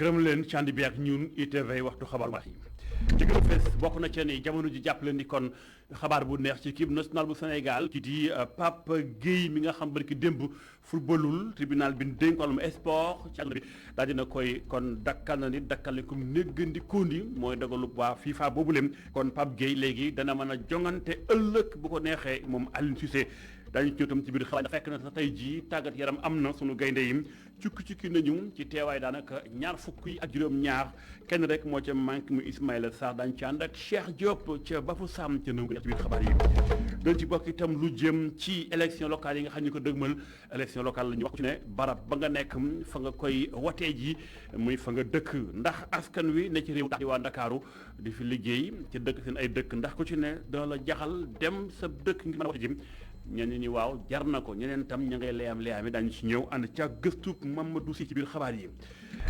gërëm leen ci ànd bi ak ñun ITV waxtu xabaar wax yi ci gën a fees bokk na ci ni jamono ji jàpp leen ni kon xabaar bu neex ci équipe nationale bu Sénégal ki di Pape Gueye mi nga xam barki démb footballul tribunal bi ñu dénk wàllum sport ci àll bi daal dina koy kon dakkal na ni dakkal ko néggandikondi mooy dogalu waa FIFA boobu leen kon Pape Gueye léegi dana mën a jongante ëllëg bu ko neexee moom Aliou Cissé daañu ci tam ci biir xalaat fekk na sa tey jii tàggat yaram am na sunu gaynde yi cukki nañu ci teewaay daanaka ñaar fukk yi ak juróom-ñaar kenn rek moo ca manqué mu Ismaïla Sarr daañu ci ànd ak Cheikh Diop ca Bafoussam ca nangu ci biir xabaar yi doon ci bokk itam lu jëm ci élection locale yi nga xam ne ko dëgmal élection locale la ñu wax ci ne barab ba nga nekk fa nga koy watee ji muy fa nga dëkk ndax askan wi ne ci réew tax di waa Ndakaaru di fi liggéey ci dëkk seen ay dëkk ndax ku ci ne dana la jaxal dem sa dëkk ngir mën a wate ji ñenn ñi waaw jar na ko ñeneen tam ña ngay leeyam dañu ci ñëw ànd ca gëstu Mamadou Sy ci biir xabaar yi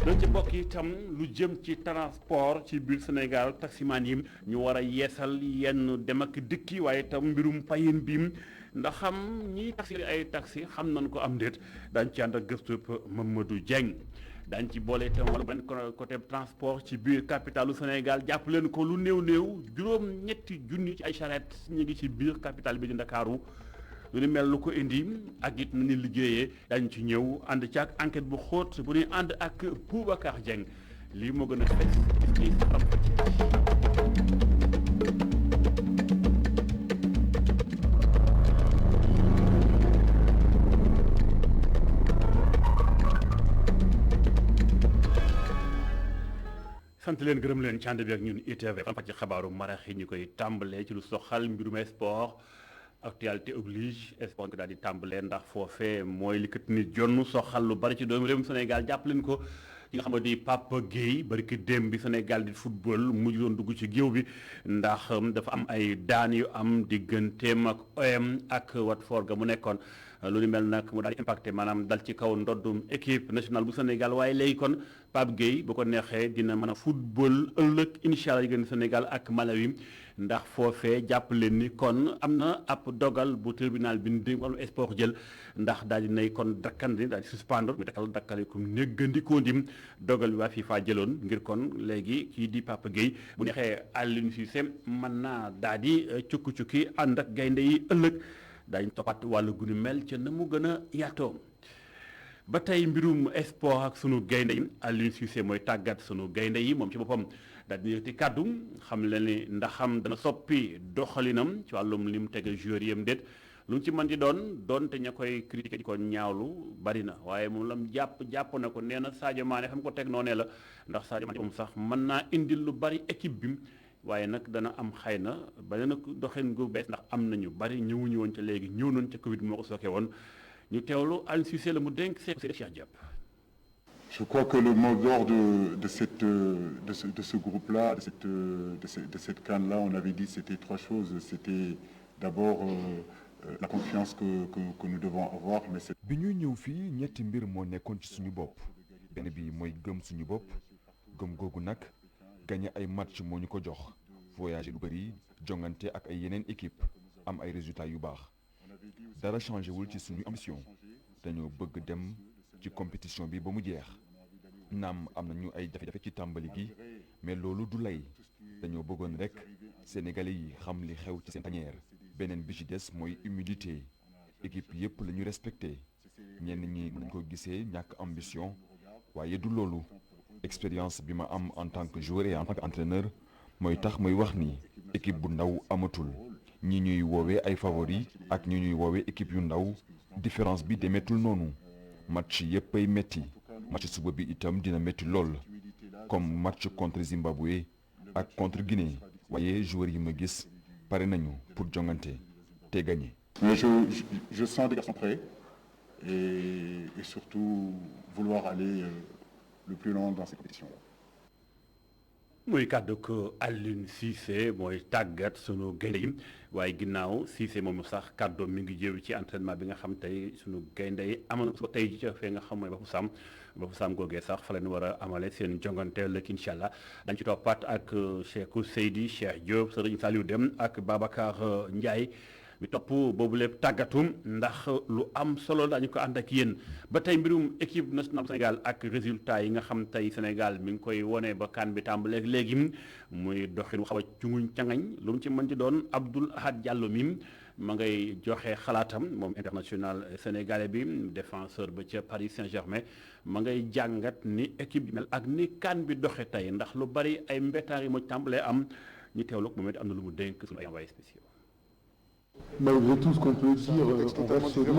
doon ci bokk itam lu jëm ci transport ci biir Sénégal taximaan yi ñu war a yeesal yenn dem ak dikki waaye itam mbirum payin bi ndax xam ñiy taxi ay taxi xam nañ ko am déet daañu ci ànd ak gëstu Mamadou Dieng daañu ci boole itam wala benn côté transport ci biir capitalu Sénégal jàpp leen ko lu néew juróom-ñetti junni ci ay charrette ñu ngi ci biir capital bi di Ndakaaru lu ni mel lu ko indi ak it nañu liggéeyee dañu ci ñëw ànd ci ak enquête bu xóot bu ñuy ànd ak Boubacar Dieng lii moo gën a fes ci xam sant leen gërëm leen ci ànd bi ak ñun ITV fan ci xabaaru marax yi ñu koy tàmbalee ci lu soxal mbirum sport actualité oblige sport ko daal di tàmbalee ndax foofee mooy li kat nit jonn soxal lu bari ci doomu réewum Sénégal jàpp leen ko ki nga xam ne di Pape Gueye bari ki démb bi Sénégal di football mujj doon dugg ci géew bi ndax dafa am ay daan yu am digganteem ak OM ak Watford ga mu nekkoon lu ni mel nag mu daal di impacté maanaam dal ci kaw ndoddum équipe nationale bu Sénégal waaye léegi kon Pape Gueye bu ko neexee dina mën a football ëllëg incha allah diggante Sénégal ak Malawi ndax foofee jàpp leen ni kon am na ab dogal bu tribunal bi ñu wàllu sport jël ndax daal di nay kon dakkandi daal di suspendre mu dakkal ko néggandikoo ndim dogal bi waa FIFA jëloon ngir kon léegi kii di Pape Gueye bu neexee Aliou Cissé mën naa daal di cukki ànd ak gaynde yi ëllëg daañu toppat wàllu gu ñu mel ca na mu gën a yaatoo ba tey mbirum sport ak sunu gaynde yi Aliou Cissé mooy tàggat sunu gaynde yi moom ci boppam daal di yëkkati kàddu xam leen ni ndaxam dana soppi doxalinam ci wàllum li mu tege joueur yam déet lu mu ci mën di doon te ña koy critiqué di ko ñaawlu bari na waaye moom lam jàpp na ko nee na Sadio Mané xam ko teg noonee la ndax Sadio Mané moom sax mën naa indil lu bari équipe bi waaye nag dana am xëy na beneen doxin gu bees ndax am nañu bari ñëwuñu woon ca léegi ñëw nañ ca Covid moo ko sooke woon ñu teewlu Aliou Cissé la mu dénk Cheikh Diop. Je crois que le mot d'ordre de ce groupe-là, de cette CAN-là, on avait dit c'était trois choses. C'était d'abord la confiance que nous devons avoir, mais c'est... bi ñuy ñëw fii ñetti mbir moo nekkoon ci suñu bopp benn bi mooy gëm suñu bopp gëm googu nag gagné ay match moo ñu ko jox voyagé lu bëri jongante ak ay yeneen équipe am ay résultats yu baax dara changé wul ci suñu ambition dañoo bëgg dem ci compétition bi ba mu jeex naam am nañu ay jafe-jafe ci tàmbali gi mais loolu du lay dañoo bëggoon rek sénégalais yi xam li xew ci seen tanière beneen bi ci des mooy humilité équipe yépp la ñu respecté ñenn ñi nañ ko gisee ñàkk ambition waaye du loolu expérience bi ma am en tant que joueur et en tant qu'entraîneur mooy tax muy wax ni équipe bu ndaw amatul ñi ñuy woowee ay favori ak ñi ñuy woowee équipe yu ndaw différence bi demeetul noonu match yépp ay metti match suba bi itam dina metti lool comme match contre Zimbabwe ak contre Guinée waaye joueurs yi ma gis pare nañu pour jongante te gagner. Mais je sens des garçons prêts et surtout vouloir aller le plus loin dans ces compétitions-là. muy kàddu ko Aliou Cissé mooy tàggat sunu gaynde yi waaye ginnaaw Cissé moomu sax kàddoom mi ngi jëw ci entraînement bi nga xam tey sunu gaynde yi amoon na tey ji ca fee nga xam mooy Bafoussam googee sax fa leen war a amale seen jongante lëkk incha allah dañ ci toppaat ak Cheikh Diop Serigne Saliou Deme ak Babacar Ndiaye mi topp boobu lépp tàggatum ndax lu am solo dañu ko ànd ak yéen ba tey mbirum équipe nationale Sénégal ak résultat yi nga xam tey Sénégal mi ngi koy wone ba kan bi tàmbalee léegi muy doxin xaw a cunguñ cangañ lu mu ci mën ci doon Abdoul Ahad Diallo mi ma ngay joxe xalaatam moom international sénégalais bi défenseur ba ca Paris Saint-Germain ma ngay jàngat ni équipe bi mel ak ni kan bi doxe tey ndax lu bari ay mbettaan yi moo tàmbalee am ñu teewlu ko moom it am na lu mu dénk suñu ay envoyés spéciaux. Malgré tout ce qu'on peut dire, on reste solide,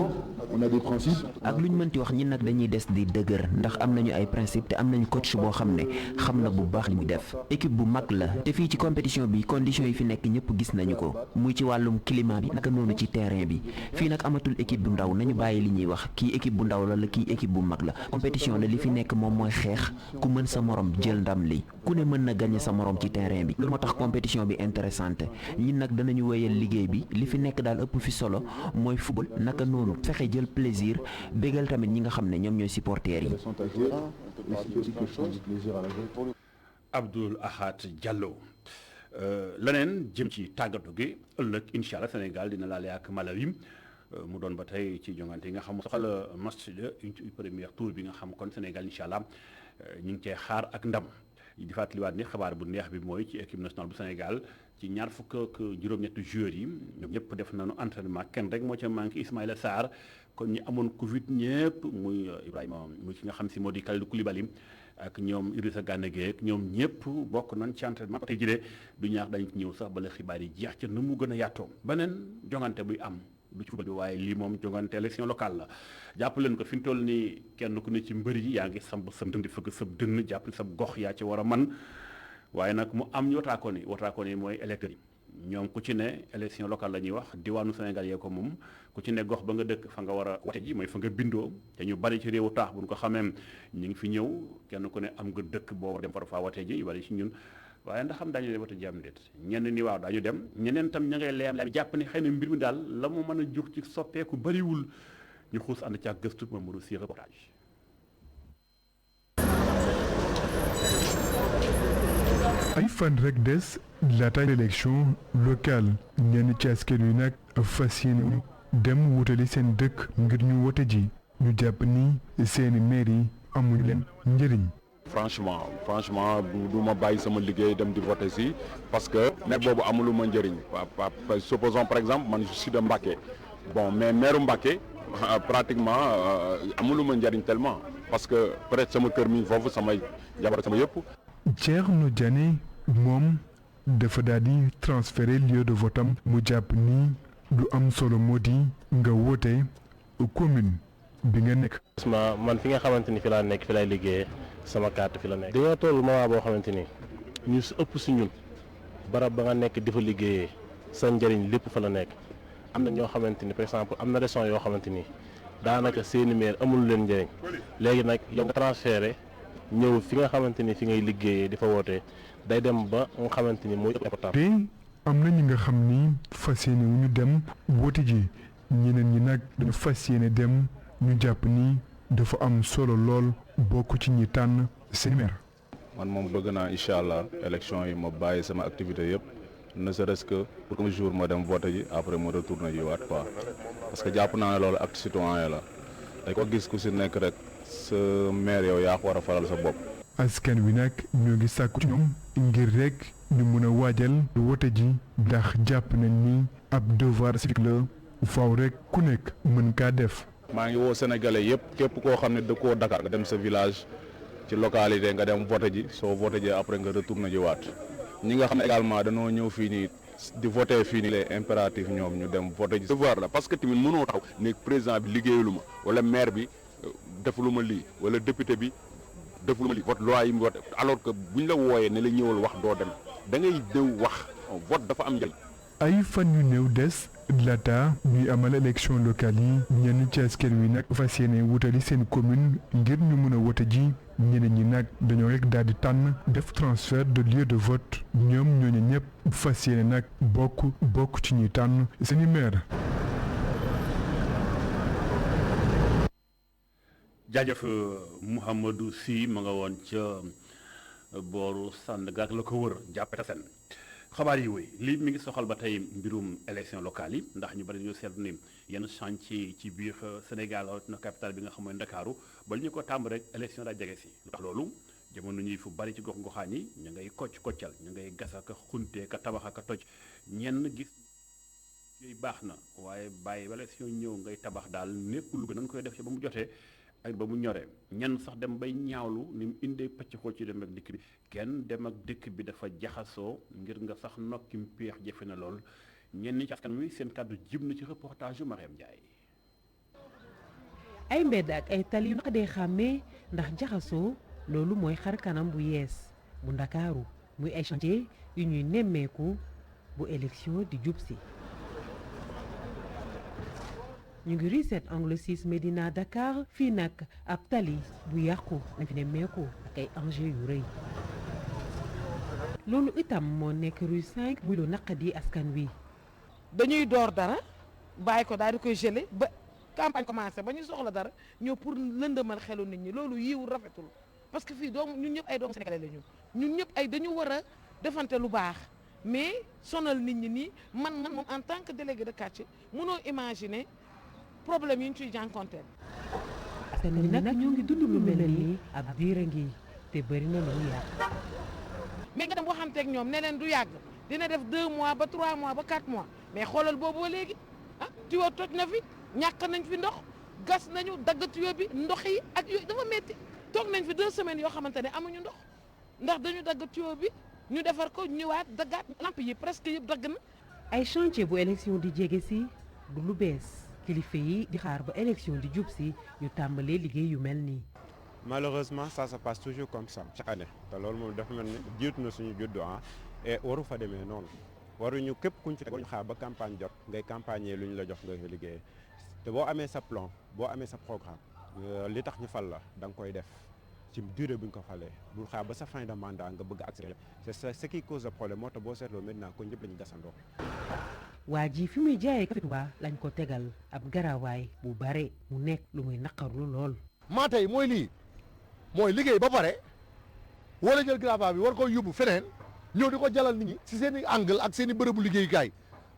on a des principes. ak lu ñu mënti wax ñi nag dañuy des di dëgër ndax am nañu ay principe te am nañu coach boo xam ne xam na bu baax li muy def équipe bu mag la te fii ci compétition bi conditions yi fi nekk ñëpp gis nañu ko muy ci wàllum climat bi naka noonu ci terrain bi fii nag amatul équipe bu ndaw nañu bàyyi li ñuy wax kii équipe bu ndaw la kii équipe bu mag la compétition la li fi nekk moom mooy xeex ku mën sa morom jël ndam li ku ne mën na gagner sa morom ci terrain bi loolu moo tax compétition bi intéressante ñi nag danañu wéyal liggéey bi li fi nekk daal ëpp fi solo mooy football naka noonu fexe jël plaisir bégal tamit ñi nga xam ne ñoom ñooy supporters yi. Abdoul Ahad Diallo leneen jëm ci tàggatu gi ëllëg incha allah Sénégal dina laale ak Malawi mu doon ba tey ci jongante yi nga xam soxal match de premier tour bi nga xam kon Sénégal incha allah ñu ngi cee xaar ak ndam di fàttaliwaat ni xabaar bu neex bi mooy ci équipe nationale bu Sénégal ci ñaar fukk ak juróom-ñetti joueurs yi ñoom ñëpp def nañu entraînement kenn rek moo ca manqué Ismaïla Sarr kon ñi amoon Covid ñëpp muy Ibrahima muy ki nga xam si moo di Kalidou Koulibaly ak ñoom Idrissa Gana Gueye ak ñoom ñëpp bokk nañ ci entraînement tey jii du ñaax dañ ci ñëw sax bala xibaar yi jeex ca nu mu gën a yaatoo beneen jongante buy am du ci football bi waaye lii moom jongante élection locale la jàpp leen ko fi mu toll nii kenn ku ne ci mbër yi yaa ngi samp sa dënn di fëgg sa dënn jàpp sa gox yaa ci war a man waaye nag mu am ñu wataakoo ni mooy électeurs yi ñoom ku ci ne élection locale la ñuy wax diwaanu Sénégal yee ko moom ku ci ne gox ba nga dëkk fa nga war a wate ji mooy fa nga bindoo te ñu bari ci réewu taax bu ñu ko xamee ñu ngi fi ñëw kenn ku ne am nga dëkk boo war dem fa faa wate ji yu bari ci ñun waaye ndax xam daañu dem wate ji am déet ñenn ni waaw daañu dem ñeneen tam ña ngay leem jàpp ni xëy na mbir mi daal la mu mën a jur ci soppeeku bariwul ñu xuus ànd ci ak gëstu Mamadou Sy reportage. ay fan rek des laata élection locale ñenn ci askan wi nag fas yéene dem wutali seen dëkk ngir ñu wote ji ñu jàpp ni seeni maire yi amuñu leen njëriñ. franchement du ma bàyyi sama liggéey dem di voter si parce que maire boobu amulu ma njëriñ supposons par exemple man je suis de Mbacké bon mais maire Mbacké pratiquement amulu ma njëriñ tellement parce que peut-être sama kër mi foofu samay jabar sama yëpp. Thierno Diané moom dafa daal di transférer lieu de vote am mu jàpp ni lu am solo moo di nga woote commune bi nga nekk. man fi nga xamante ni fi laa nekk fi lay liggéeyee sama carte fi la nekk. dañoo toll moment boo xamante ni ñu si ëpp si ñun barab ba nga nekk di fa liggéeyee sa njëriñ lépp fa la nekk am na ñoo xamante ni par exemple am na région yoo xamante ni daanaka seeni maire amul leen njëriñ léegi nag yow nga transféré ñëw fi nga xamante ni fi ngay liggéeyee di fa wootee day dem ba nga xamante ni mooy important. te am na ñi nga xam ni fas yéene wu ñu dem woote ji ñeneen ñi nag dañu fas yéene dem ñu jàpp ni dafa am solo lool bokk ci ñi tànn seen maire. man moom bëgg naa incha allah élection yi ma bàyyi sama activité yëpp ne serait-ce que pour que jour ma dem voter ji après ma retourner ji waat quoi parce que jàpp naa ne loolu acte citoyen la dañ ko gis ku si nekk rek sa maire yow yaa ko war a faral sa bopp. askan wi nag ñoo ngi sàkku ci ñoom ngir rek ñu mun a waajal wote ji ndax jàpp nañ ni ab devoir civique la faaw rek ku nekk mën kaa def. maa ngi woo sénégalais yëpp képp koo xam ne dëkkoo Dakar nga dem sa village ci localité nga dem voté ji soo voté ji après nga retourné ji waat ñi nga xam ne également dañoo ñëw fii nii di voté fii nii les impératifs ñoom ñu dem voté ji devoir la parce que tamit mënoo taxaw ne président bi liggéeyalu ma wala maire bi defulu ma lii wala député bi defulu ma lii vote loi yi mu voté alors que buñ la wooyee ne la ñëwal wax doo dem da ngay ñëw wax vote dafa am njëriñ. ay fan yu néew des laata ñuy amal élection locale yi ñenn ci askan wi nag fas yéene wutali seen commune ngir ñu mën a wote ji ñeneen ñi nag dañoo rek daal di tànn def transfert de lieu de vote ñoom ñooñu ñëpp fas yéene nag bokk ci ñuy tànn seeni maire. jaajëf Mouhamadou Sy ma nga woon ca booru Sandaga ak la ko wër jàppeta sen xabaar yi wéy lii mi ngi soxal ba tey mbirum élection locale yi ndax ñu bari dañoo seetlu ni yenn chantier ci biir Sénégal na capitale bi nga xam mooy Ndakaaru ba ñu ko tàmb rek élection daa jege si ndax loolu jamono ñuy fu bari ci gox goxaan yi ñu ngay koccal ñu ngay gas ak xuntee ka tabax ak toj ñenn gis yooyu baax na waaye bàyyi élection ñëw ngay tabax daal nekkul lu nañ koy def ci ba mu jotee ak ba mu ñoree ñenn sax dem bay ñaawlu ni mu indee pëcc xoo ci dem ak dikk bi kenn dem ak dëkk bi dafa jaxasoo ngir nga sax nokki mpeex jafe na lool ñenn ci askan wi seen kàddu jib na ci reportage yu Mariam Ndiaye. ay mbedd ak ay tali yu naqadee xàmmee ndax jaxasoo loolu mooy xar kanam bu yees bu Ndakaaru muy ay chantier yu ñuy nemmeeku bu élection di jub si. ñu ngi rue 7 angle 6 Médina Dakar fii nag ab tali bu yàqu lañ fi nemmeeku ak ay enjeux yu rëy loolu itam moo nekk rue 5 bu lu naqadi askan wi. dañuy door dara bàyyi ko daal di koy gelé ba campagne commencé ba ñu soxla dara ñëw pour lëndëmal xelu nit ñi loolu yiw rafetul parce que fii doom ñun ñëpp ay doomu sénégalais la ñun ñëpp ay dañu war a defante lu baax mais sonal nit ñi nii man moom en tant que délégué de quartier mënoo imaginer problème yi ñu ciy jànkonteel. askan wi nag ñoo ngi dund lu mel nii ab diir a ngi te bëri na lu yàgg. mais nga dem waxanteeg ñoom ne leen du yàgg dina def 2 mois ba 3 mois ba 4 mois mais xoolal boobu ba léegi tuyau toj na fi ñàkk nañ fi ndox gas nañu dagg tuyau bi ndox yi ak yooyu dafa metti toog nañ fi 2 semaines yoo xamante ne amuñu ndox ndax dañu dagg tuyau bi ñu defar ko ñëwaat daggaat lamp yi presque yëpp dagg na. ay chantier bu élection di jege si du lu bees. kilifa yi di xaar ba élection di jub si ñu tàmbalee liggéey yu mel nii. malheureusement ça se passe toujours comme ça chaque année te loolu moom dafa mel ni jiitu na suñu juddu et waru fa demee noonu waruñu képp kuñ fi teg xaar ba campagne jot ngay campagner lu ñu la jox nga liggéey te boo amee sa plan boo amee sa programme li tax ñu fal la da nga koy def ci durée bu ñu ko falee bul xaar ba sa fin de mandat nga bëgg accélérer c'est ce qui cause le problème moo tax boo seetloo maintenant ko ñëpp la ñu gasandoo. waa ji fi muy jaayee café Touba lañ ko tegal ab garawaay bu bare mu nekk lu muy naqarlu lool. maa tey mooy lii mooy liggéey ba pare wala jël gravats bi war ko yóbbu feneen ñëw di ko jalal nit ñi si seen i angle ak seen i bërëbu liggéeyukaay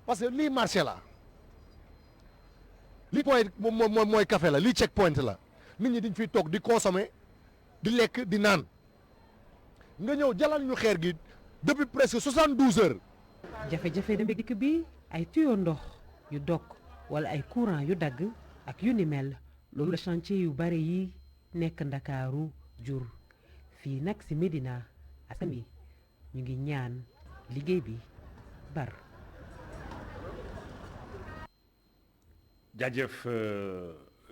parce que lii marché la lii point mooy café la lii check point la nit ñi dañ fiy toog di consommer di lekk di naan nga ñëw jalal ñu xeer gi depuis presque 72 heures. jafe-jafe dem dikk bi ay tuyau ndox yu dog wala ay courant yu dagg ak yu ni mel loolu la chantier yu bare yi nekk Ndakaaru jur fii nag ci Médina askan wi ñu ngi ñaan liggéey bi bar. jaajëf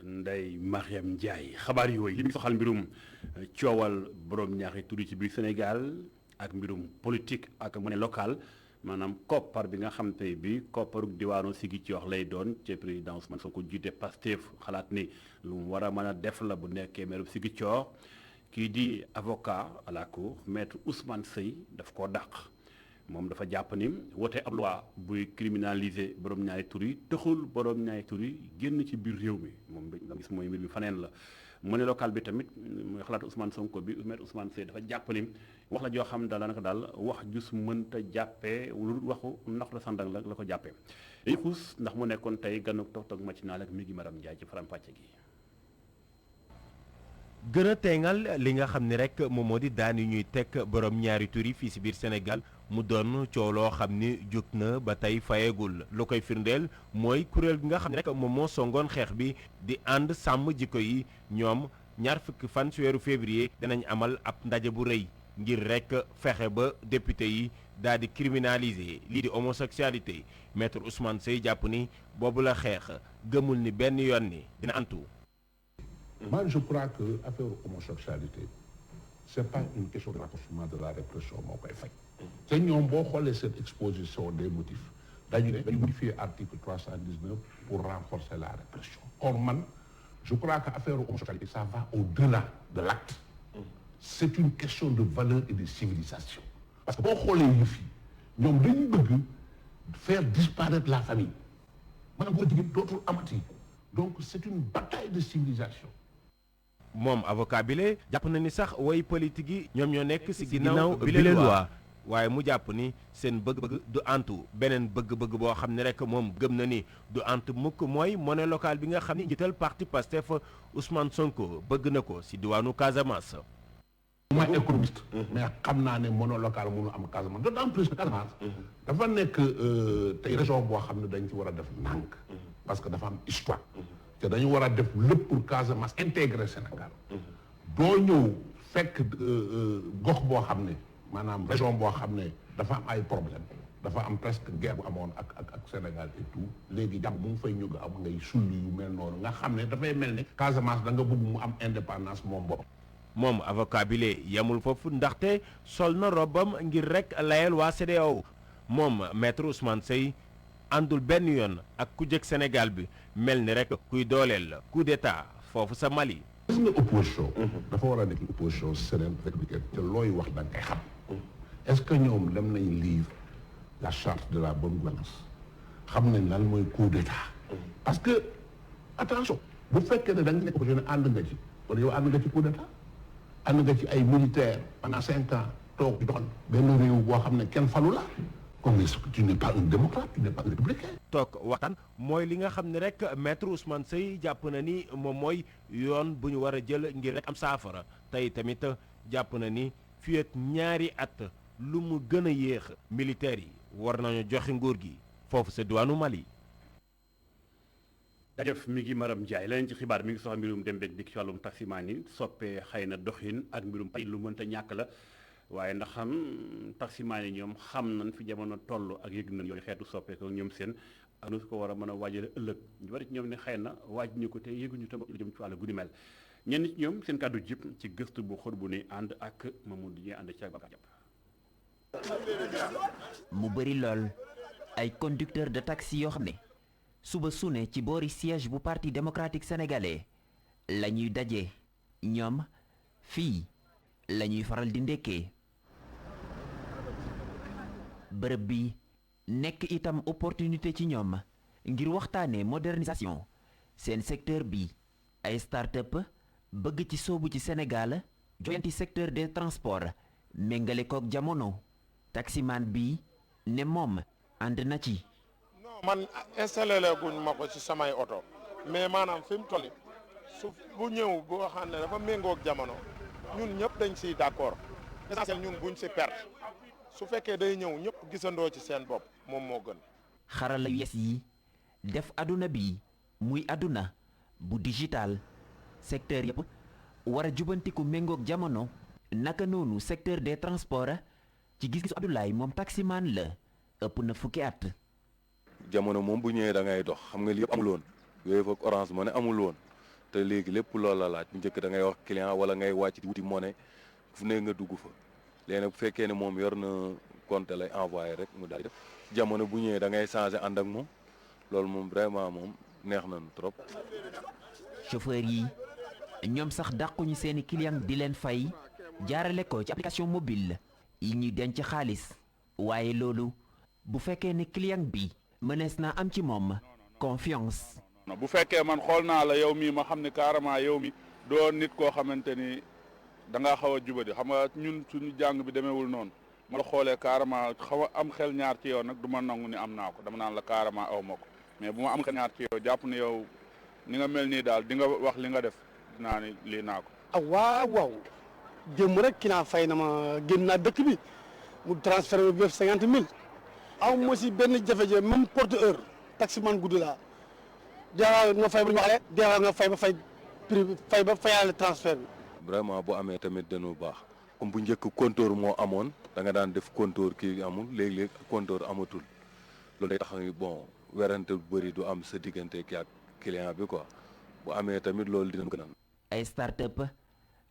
Ndeye Mariam Ndiaye xabaar yooyu li mu soxal mbirum coowal borom ñaari tur yi ci biir Sénégal ak mbirum politique ak monnaie locale maanaam koppar bi nga xam te bi kopparuk diwaanu Ziguinchor lay doon ci président Ousmane Sonko jiite Pastef xalaat ni lu mu war a mën a def la bu nekkee maire Ziguinchor kii di avocat à la cour maître Ousmane Seye daf koo dàq moom dafa jàpp ni wote ab loi buy criminaliser borom ñaari tur yi taxul borom ñaari tur yi génn ci biir réew mi moom nga gis mooy mbir mi faneen la monnaie locale bi tamit mooy xalaatu Ousmane Sonko bi maître Ousmane Seye dafa jàpp ni wax la joo xam daal daanaka daal wax jus mënta jàppee lu waxu ndax la sandang la ko jàppee dañuy xuus ndax mu nekkoon tey ganuk toog matinal ak mi ngi Maram Ndiaye ci faram-pàcce gi. gën a teengal li nga xam ne rek moom moo di daan yu ñuy teg borom ñaari tur yi fii si biir Sénégal mu doon coow loo xam ni jóg na ba tey fayegul lu koy firndeel mooy kuréel gi nga xam ne rek moom moo songoon xeex bi di ànd sàmm jikko yi ñoom 20 fan ci weeru février danañ amal ab ndaje bu rëy ngir rek fexe ba député yi daal di criminaliser lii di homosexualité maître Ousmane Seye jàpp ni boobu la xeex gëmul ni benn yoon ni dina antu. Moi, je crois que l'affaire homosexualité, ce n'est pas une question de renforcement de la répression. C'est une bonne cette exposition des motifs. D'ailleurs, il modifie l'article 319 pour renforcer la répression. Or, man, je crois que l'affaire homosexualité, ça va au-delà de l'acte. C'est une question de valeur et de civilisation. Parce que bon, les filles, nous devons faire disparaître la famille. D'autres amateurs. Donc, c'est une bataille de civilisation. moom avocat bi le jàpp na ni sax way politique yi ñoom ñoo nekk ci ginnaaw bi le loi waaye mu jàpp ni seen bëgg-bëgg du antu beneen bëgg-bëgg boo xam ne rek moom gëm na ni du antu mukk mooy monnaie locale bi nga xam ni njiital parti Pastef Ousmane Sonko bëgg na ko si diwaanu Casamance. ma économiste mais xam naa ne monnaie locale mënu am Casamance d'autant plus Casamance dafa nekk tey région boo xam ne dañ ci war a def ndànk parce que dafa am histoire te dañu war a def lépp pour Casamance intégrer Sénégal doo ñëw fekk gox boo xam ne maanaam région boo xam ne dafa am ay problème dafa am presque guerre bu amoon ak Sénégal et tout léegi jàmm mu ngi fay ñëw am ngay sulli yu mel noonu nga xam ne dafay mel ne Casamance da nga bëgg mu am indépendance moom bopp. moom avocat bi lee yamul foofu ndaxte sol na robam ngir rek layal waa CEDEAO moom maître Ousmane Seye àndul benn yoon ak ku jëkk Sénégal bi mel ni rek kuy dooleel coup d'état foofu sa Mali. gis nga opposition dafa war a nekk opposition sereine républicaine te looy wax da nga koy xam est-ce que ñoom dem nañ lire la charte de la bonne gouvernance xam nañ lan mooy coup d'état parce que attention bu fekkee ne da nga nekk opposition ànd nga ci wala yow ànd nga ci coup d'état ànd nga ci ay militaires pendant 5 ans toog doxal benn réew boo xam ne kenn falu la comme tu n'es pas un démocrate tu n'es pas un républicain. toog waxtaan mooy li nga xam ne rek maître Ousmane Seye jàpp na ni moom mooy yoon bu ñu war a jël ngir rek am saafara tey tamit jàpp na ni fii ak ñaari at lu mu gën a yéex militaires yi war nañu joxe nguur gi foofu sa diwaanu Mali. jërëjëf mi ngi Maram Ndiaye leneen ci xibaar mi ngi soxla mbirum dem beeg dikk ci wàllum taximaan yi soppee xëy na doxin ak mbirum pay lu mënta ñàkk la waaye ndax xam taximaan yi ñoom xam nañ fi jamono toll ak yëg nañ yooyu xeetu soppeeku ñoom seen ak nu su ko war a mën a waajale ëllëg ñu bari ci ñoom ne xëy na waaj ñu ko te yëguñu tam lu jëm ci wàllu guddi mel ñenn ci ñoom seen kàddu jip ci gëstu bu xóot bu ne ànd ak Mamadou di ànd ci ak Bakar mu bëri lool ay conducteur de taxi yoo xam ne suba su ne ci boori siège bu parti démocratique sénégalais la ñuy daje ñoom fii la ñuy faral di ndekkee bërëb bi nekk itam opportunité ci ñoom ngir waxtaanee modernisation seen secteur bi ay start-up bëgg ci soobu ci Sénégal joyanti secteur des transports méngale kook jamono taximan bi ne moom ànd na ci. man installé la guñ ma ko ci samay oto mais maanaam fi mu toll su bu ñëw boo xam ne dafa méngoog jamono ñun ñëpp dañ siy d'accord essentiel ñun buñ si perte su fekkee day ñëw ñëpp gisandoo ci seen bopp moom moo gën. xarala yes yi def aduna bi muy aduna bu digital secteur yëpp war a jubantiku méngoog jamono naka noonu secteur des transports ci gis-gisu Abdoulaye moom taximan la ëpp na fukki at. jamono moom bu ñëwee da ngay dox xam nga li yëpp amul woon yooyu foog Orange Money amul woon te léegi lépp loolu la laaj bu njëkk da ngay wax client wala ngay wàcc di wuti monnaie fu ne nga dugg fa léegi nag bu fekkee ne moom yor na compte lay envoyé rek mu daal di def jamono bu ñëwee da ngay changé ànd ak moom loolu moom vraiment moom neex nañu trop. chauffeur yi ñoom sax dàquñu seeni client di leen fay jaarale ko ci application mobile yi ñuy denc xaalis waaye loolu bu fekkee ne client bi mënees naa am ci moom confiance. bu fekkee man xool naa la yow mii ma xam ne carrément yow mi doo nit koo xamante ni da ngaa xaw a jubadi xam nga ñun suñu jàng bi demeewul noonu ma la xoolee carrément xaw a am xel ñaar ci yow nag du ma nangu ni am naa ko dama naan la carrément aw ma ko mais bu ma am xel ñaar ci yow jàpp ne yow ni nga mel nii daal di nga wax li nga def dinaa ni lii naa ko. ah waaw démb rek ki naa fay na ma génn naa dëkk bi mu transféré ma bi 50 000 aw ma si benn jafe-jafe même porte-heure taximan guddi laa deewaa nga fay ba ñu waxee deewaa nga fay ba fay prix fay ba fayaale transfert bi. vraiment bu amee tamit dañu baax comme bu njëkk compteur moo amoon da nga daan def compteur kii amul léeg-léeg compteur amatul loolu day tax bon werante bu bëri du am sa diggante ki ak client bi quoi bu amee tamit loolu dina gën a. ay start-up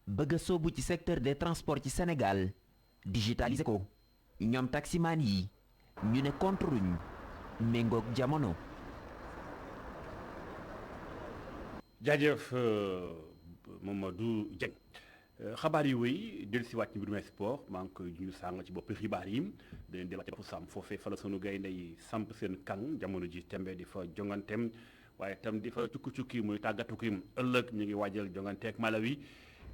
bëgg a soobu ci secteur des transports ci Sénégal digitalisé ko ñoom taximan yi ñu ne contruñ méngoog jamono. jaajëf Mamadou Dieng xabaar yi wéy dellusiwaat ci mbirum sport maa ngi koy ñu sàng ci bopp xibaar yi da leen delluwaat ci bopp sàmm foofee fa la sunu gaynde yi samp seen kan jamono ji tembe di fa jongantem waaye tam di fa cukki-cukki muy tàggatu ki ëllëg ñu ngi waajal jongante ak Malawi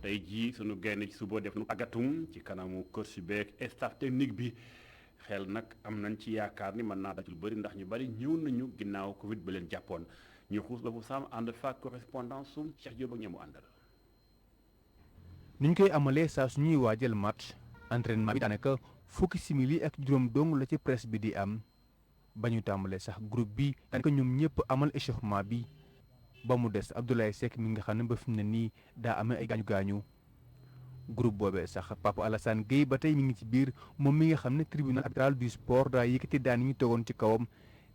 tey jii sunu gaynde ci suba def nu tàggatum ci kanamu coach beeg staff technique bi xel nag am nañ ci yaakaar ni mën naa daj lu bëri ndax ñu bëri ñëw nañu ginnaaw Covid ba leen jàppoon ñu xuus ba fu saam ànd fa correspondance sum Cheikh Diop ak ñamu àndal. ni ñu koy amalee saa su ñuy waajal match entraînement bi daanaka fukki simili ak juróom dong la ci presse bi di am ba ñu tàmbalee sax groupe bi daanaka ñoom ñëpp amal échauffement bi ba mu des Abdoulaye Seck mi nga xam ne ba fi mu ne nii daa amee ay gaañu gaañu. groupe boobee sax Papa Alassane Gueye ba tey mi ngi ci biir moom mi nga xam ne tribunal arbitral du sport daa yëkkati daan yi ñu tegoon ci kawam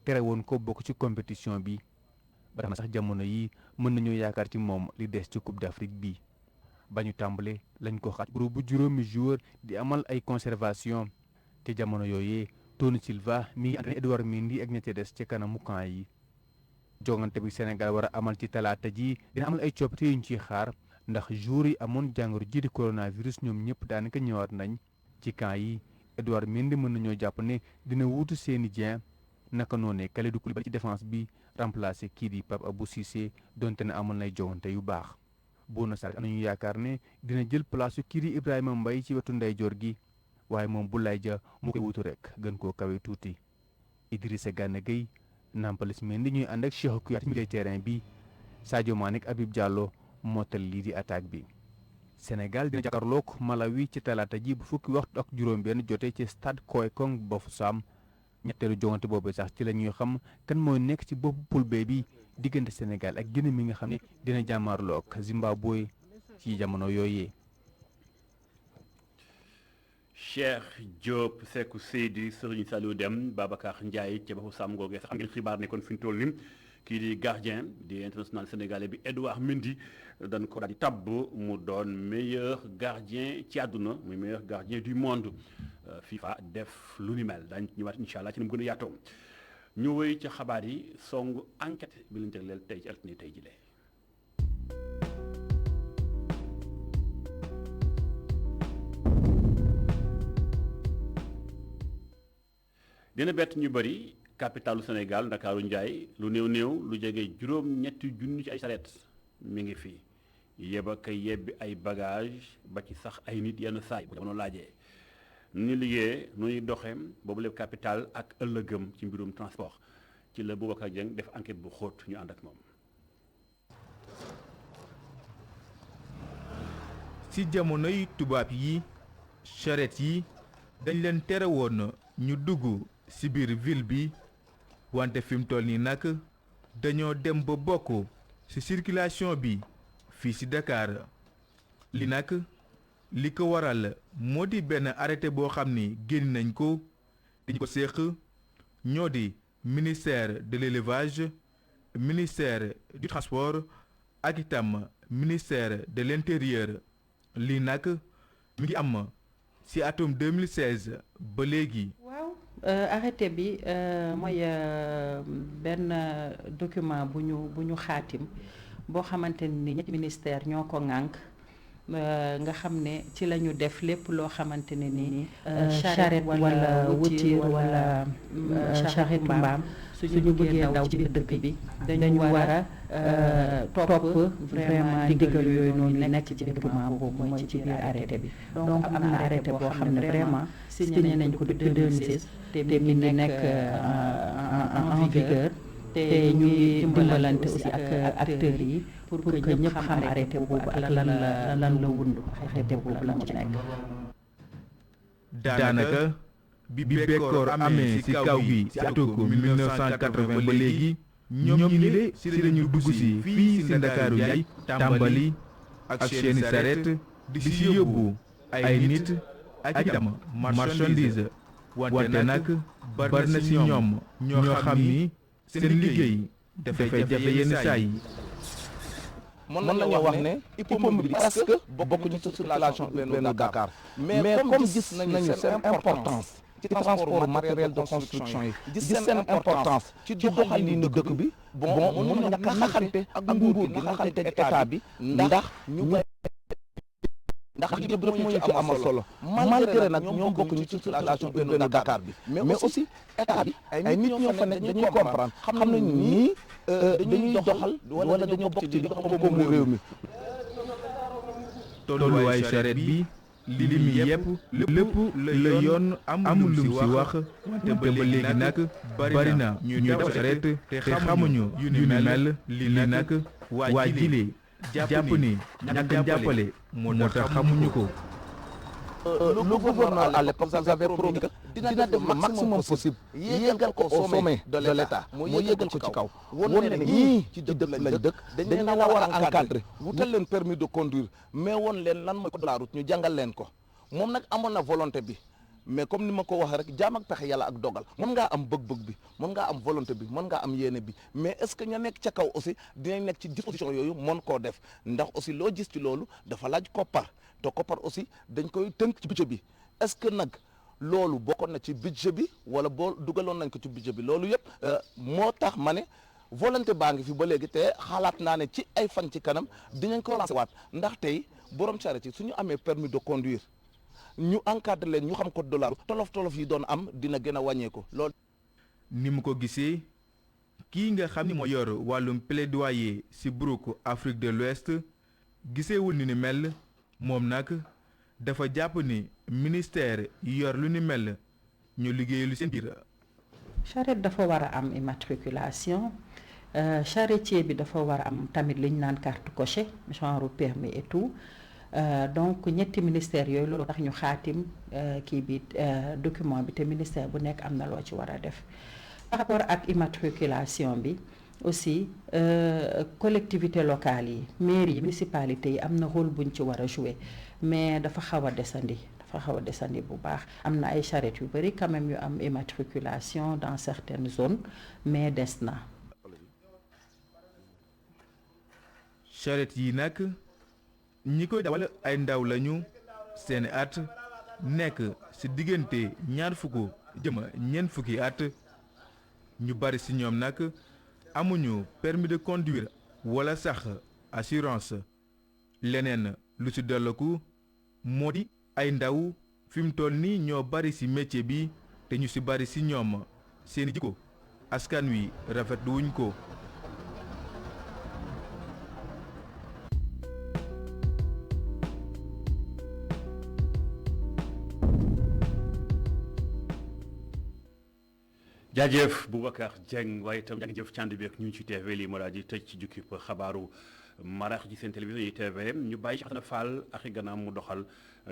tere woon ko bokk ci compétition bi ba tax na sax jamono yi mën nañoo yaakaar ci moom li des ci Coupe d'Afrique bi ba ñu tàmbale lañ ko xaaj groupe bu juróomi joueur di amal ay conservation te jamono yooyee Tony Silva mi ngi entraîné Edouard Mendy ak ña ca des ci kanamu camp yi jongante bi Sénégal war a amal ci talaata ji dina amal ay coppite yu ñu ciy xaar ndax joueurs yi amoon jàngoro ji di coronavirus ñoom ñëpp daanaka ñëwaat nañ ci camp yi Edouard Mendy mën nañoo jàpp ne dina wuutu Seny Dieng naka noonee Kalidou Koulibaly ci défense bi remplacé kii di Pape Abou Cissé donte ne amal nay jongante yu baax. Bouna Sarr am nañu yaakaar ne dina jël place kii di Ibrahima Mbaye ci wetu ndeyjoor gi waaye moom Boulaye Dia mu koy wutu rek gën koo kawe tuuti. Idrissa Gana Gueye Nampalys Mendy ñuy ànd ak Cheikhou Kouyaté ci milieu terrain bi Sadio Mané ak Habib Diallo mootal lii di attaque bi. Sénégal dina jàkkaarloog Malawi ci talaata ji bu fukki waxtu ak juróom-benn jotee ci stade Koikong Bafoussam ñetteelu jongante boobu sax ci la ñuy xam kan mooy nekk ci boppu poule B bi diggante Sénégal ak Guinée mi nga xam ne dina jàmmaarloog Zimbabwe ci jamono yooyee. Cheikh Diop Sekou Seydi Serigne Saliou Deme Babacar Ndiaye ca Bafoussam googee sax am ngeen xibaar ne kon fi ñu toll nii kii di gardien di international sénégalais bi Edouard Mendy dañ ko daal di tabb mu doon meilleur gardien ci àdduna muy meilleur gardien du monde FIFA def lu ni mel daañu ñëwaat incha allah ci nu mu gën a yaatoo ñu wéy ca xabaar yi songu enquête bi lañ jagleel tey ci altine tey jile. dina bett ñu bëri. capitalu Sénégal Ndakaaru Njaay lu néew lu jege juróom-ñetti junni ci ay sareet mi ngi fi yeba kay yebbi ay bagage ba ci sax ay nit yenn saay bu jamono laajee nu ñu liggéeyee nu ñuy doxeem boobu lépp capital ak ëllëgëm ci mbirum transport ci la Boubacar Dieng def enquête bu xóot ñu ànd ak moom. ci jamonoy tubaab yi charrette yi dañ leen tere woon ñu dugg ci biir ville bi wante fi mu toll nii nag dañoo dem ba bokk ci circulation bi fii ci Dakar li nag li ko waral moo di benn arrêté boo xam ni génn nañ ko dañ ko séq ñoo di ministère de l'élevage ministère du transport ak itam ministère de l'intérieur lii nag mi ngi am ci atum 2016 ba léegi. arrêté bi mooy benn document bu ñu xaatim boo xamante ni ñetti ministère ñoo ko ŋànk nga xam ne ci la ñu def lépp loo xamante ne ni charrette wala voiture wala charrette mbaam suñu bëggee daw ci biir dëkk bi dañu war a topp vraiment ndigal yooyu noonu nekk ci document boobu mooy ci biir arrêté bi donc am na arrêté boo xam ne vraiment signé nañ ko depuis 2016 te mi ngi nekk en vigueur te ñuy dimbalante aussi ak acteurs yi pour que ñëpp xam arrêté boobu ak lan la wundu arrêté boobu lan ci nekk. daanaka bi bekkoor amee ci kaw gi ci atuko 1980 ba léegi ñoom ñi de ci lañu dugg si fii ci Ndakaaru Njaay tàmbali ak seeni saret di ci yóbbu ay nit ak itam marchandise wante nag bari na ci ñoom ñoo xam ni seen liggéey dafay jafe yenn saa yi. mën nañoo wax ne hippomobile presque bokkuñu ci circulation urbaine Dakar mais comme gis nañu seen importance ci transport matériel de construction yi gis seen importance ci doxalinu dëkk bi bon mën na naxante ak nguur gi naxante ak état bi ndax ñu ndax li yëpp moo ñu ci amal solo malgré nag ñoo bokkuñu ci circulation urbaine Dakar bi mais aussi état bi ay nit ñoo fa nekk dañuy comprendre xam nañu nii dañuy doxal wala dañoo bokk ci li koom-koomu réew mi. tolluwaayu charrette bi li mi yépp lépp la yoon amul lum ci wax te ba léegi nag bari na ñuy daw charrette te xamuñu yu ni mel li nag waa jile jàpp ni ñàkk jàppale moo tax xamuñu ko. Le gouvernement à l'époque avait promis que dina def le maximum possible yéegal ko au sommet de l'État mu yéegal ko ci kaw won ne ñii ci dëkk lañ dëkk dañ leen a war a encadrer wutal leen permis de conduire mais won leen lan mooy code de la route ñu jàngal leen ko moom nag amoon na volonté bi mais comme ni ma ko waxee rek jaam ak pexe yàlla ak dogal mën ngaa am bëgg-bëgg bi mën ngaa am volonté bi mën ngaa am yéene bi mais est-ce que ña nekk ca kaw aussi dinañ nekk ci disposition yooyu mën koo def ndax aussi loo gis ci loolu dafa laaj koppar te koppar aussi dañ koy tënk ci budget bi est-ce que nag loolu bokkoon na ci budget bi wala boo dugaloon nañ ko ci budget bi loolu yëpp moo tax ma ne volonté baa ngi fi ba léegi te xalaat naa ne ci ay fan ci kanam dinañ ko lancer waat ndax tey borom charrette yi su ñu amee permis de conduire ñu encadré leen ñu xam code de la route tolof yi doon am dina gën a wàññeeku loolu. ni mu ko gisee kii nga xam ni moo yor wàllum plaidoyer ci Brooke Afrique de l'Ouest giseewul ni mel. moom nag dafa jàpp ni ministère yi yor lu ni mel ñu liggéey lu seen biir. charrette dafa war a am immatriculation charretier bi dafa war a am tamit li ñu naan carte coché genre permis et tout donc ñetti ministère yooyu loolu tax ñu xaatim kii bi document bi te ministère bu nekk am na loo ci war a def par rapport ak immatriculation bi. aussi collectivité locale yi mairie yi municipalité yi am na rôle buñ ci war a jouer mais dafa xaw a desandi bu baax am na ay charrettes yu bari quand même yu am immatriculation dans certaines zones mais des na. charrette yi nag ñi koy dawal ay ndaw lañu seeni at nekk ci diggante ñaar fukk jëm ñeent fukki at ñu bari ci ñoom nag. amuñu permis de conduire wala sax assurance leneen lu ci dolliku moo di ay ndaw fi mu toll nii ñoo bari ci métier bi te ñu ci bari ci ñoom seeni jikko askan wi rafetlu wuñ ko. jaajëf Boubacar Dieng waaye itam jaajëf cànd bi ak ñu ci TV lii moo daal di tëj ci jukkib xabaaru marax ci seen télévision yi TV ñu bàyyi Cheikh Fall ak i gannaaw mu doxal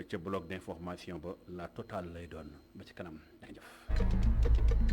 ca bloc d'information ba la totale lay doon ba ci kanam jaajëf